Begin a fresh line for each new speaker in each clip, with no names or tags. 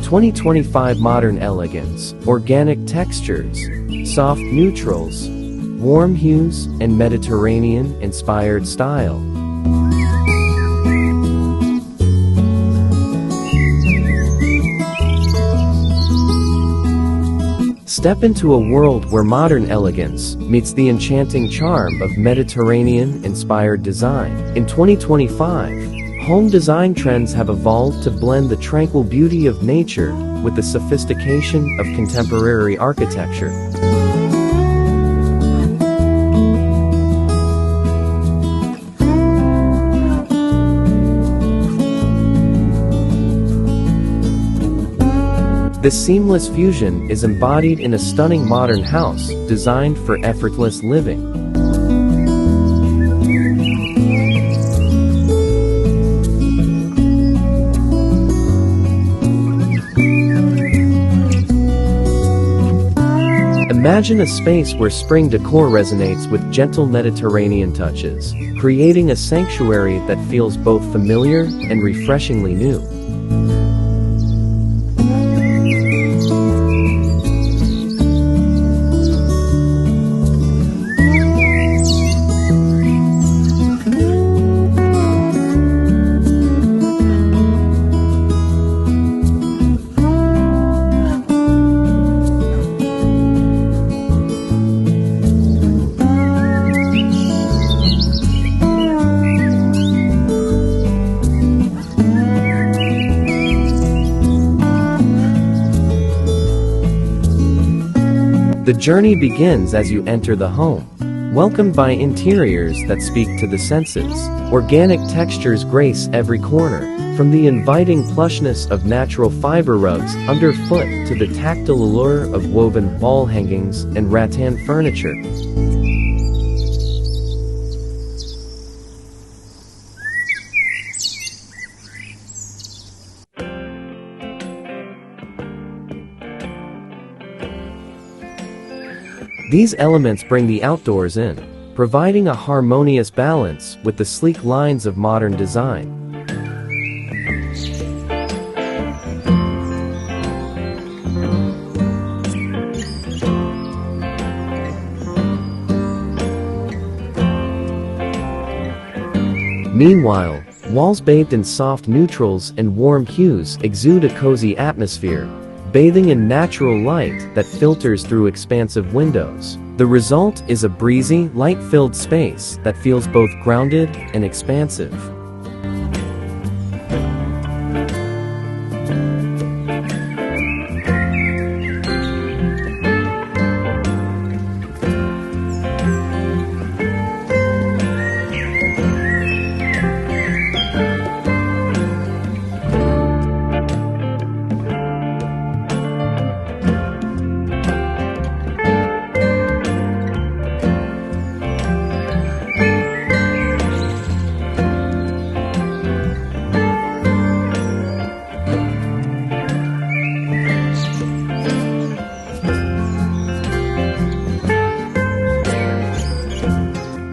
2025 modern elegance, organic textures, soft neutrals, warm hues, and Mediterranean-inspired style. Step into a world where modern elegance meets the enchanting charm of Mediterranean-inspired design. In 2025, home design trends have evolved to blend the tranquil beauty of nature with the sophistication of contemporary architecture. This seamless fusion is embodied in a stunning modern house designed for effortless living. Imagine a space where spring decor resonates with gentle Mediterranean touches, creating a sanctuary that feels both familiar and refreshingly new. The journey begins as you enter the home, welcomed by interiors that speak to the senses. Organic textures grace every corner, from the inviting plushness of natural fiber rugs underfoot to the tactile allure of woven wall hangings and rattan furniture. These elements bring the outdoors in, providing a harmonious balance with the sleek lines of modern design. Meanwhile, walls bathed in soft neutrals and warm hues exude a cozy atmosphere, bathing in natural light that filters through expansive windows. The result is a breezy, light-filled space that feels both grounded and expansive.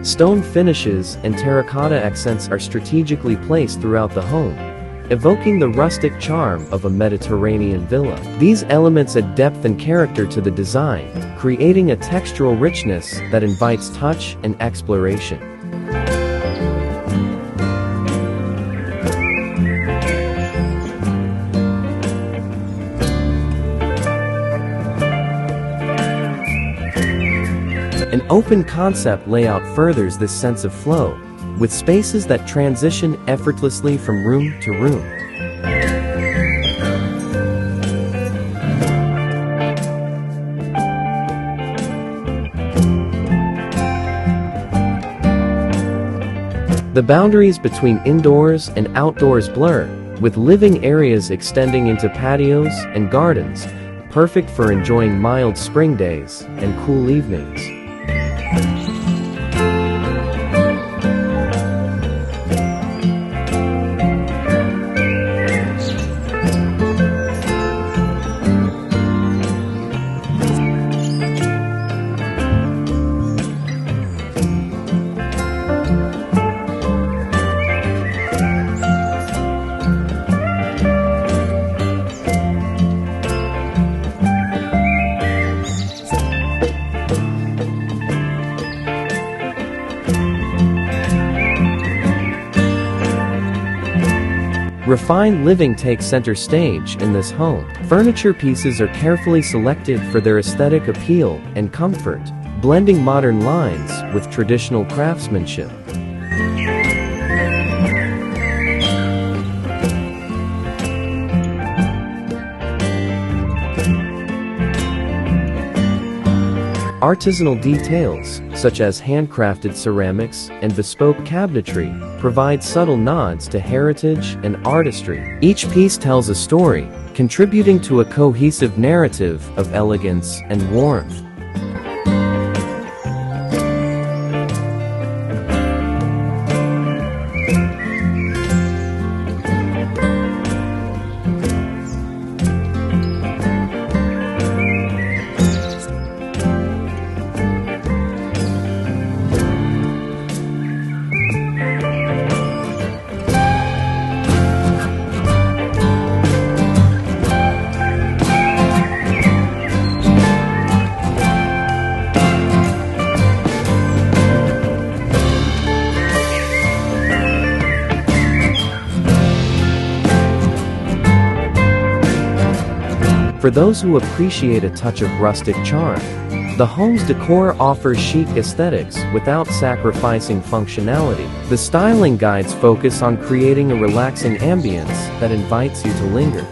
Stone finishes and terracotta accents are strategically placed throughout the home, evoking the rustic charm of a Mediterranean villa. These elements add depth and character to the design, creating a textural richness that invites touch and exploration. An open concept layout furthers this sense of flow, with spaces that transition effortlessly from room to room. The boundaries between indoors and outdoors blur, with living areas extending into patios and gardens, perfect for enjoying mild spring days and cool evenings. Refined living takes center stage in this home. Furniture pieces are carefully selected for their aesthetic appeal and comfort, blending modern lines with traditional craftsmanship. Artisanal details, such as handcrafted ceramics and bespoke cabinetry, provide subtle nods to heritage and artistry. Each piece tells a story, contributing to a cohesive narrative of elegance and warmth. For those who appreciate a touch of rustic charm, the home's decor offers chic aesthetics without sacrificing functionality. The styling guides focus on creating a relaxing ambience that invites you to linger.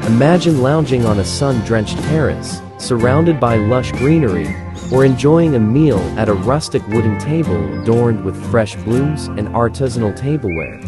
Imagine lounging on a sun-drenched terrace, surrounded by lush greenery, or enjoying a meal at a rustic wooden table adorned with fresh blues and artisanal tableware.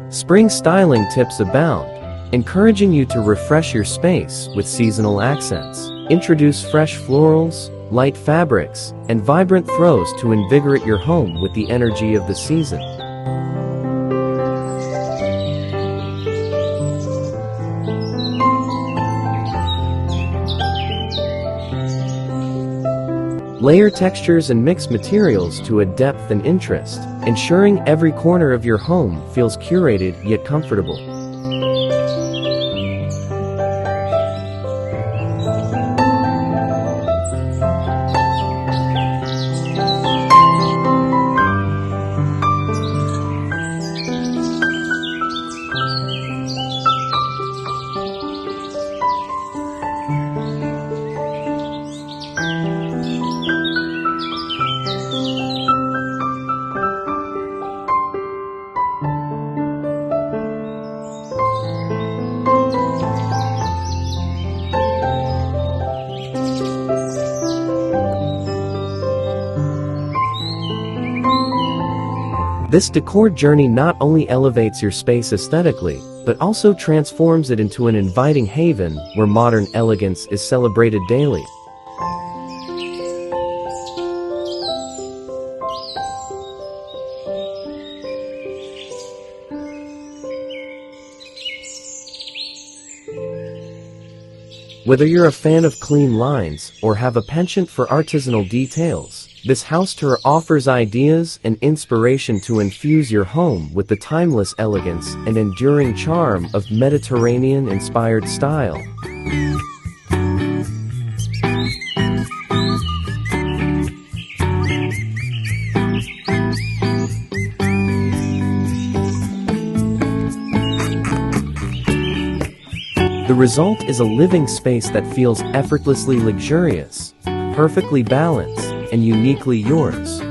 Spring styling tips abound, encouraging you to refresh your space with seasonal accents. Introduce fresh florals, light fabrics, and vibrant throws to invigorate your home with the energy of the season. Layer textures and mix materials to add depth and interest, ensuring every corner of your home feels curated yet comfortable. This decor journey not only elevates your space aesthetically, but also transforms it into an inviting haven where modern elegance is celebrated daily. Whether you're a fan of clean lines or have a penchant for artisanal details, this house tour offers ideas and inspiration to infuse your home with the timeless elegance and enduring charm of Mediterranean-inspired style. The result is a living space that feels effortlessly luxurious, perfectly balanced, and uniquely yours.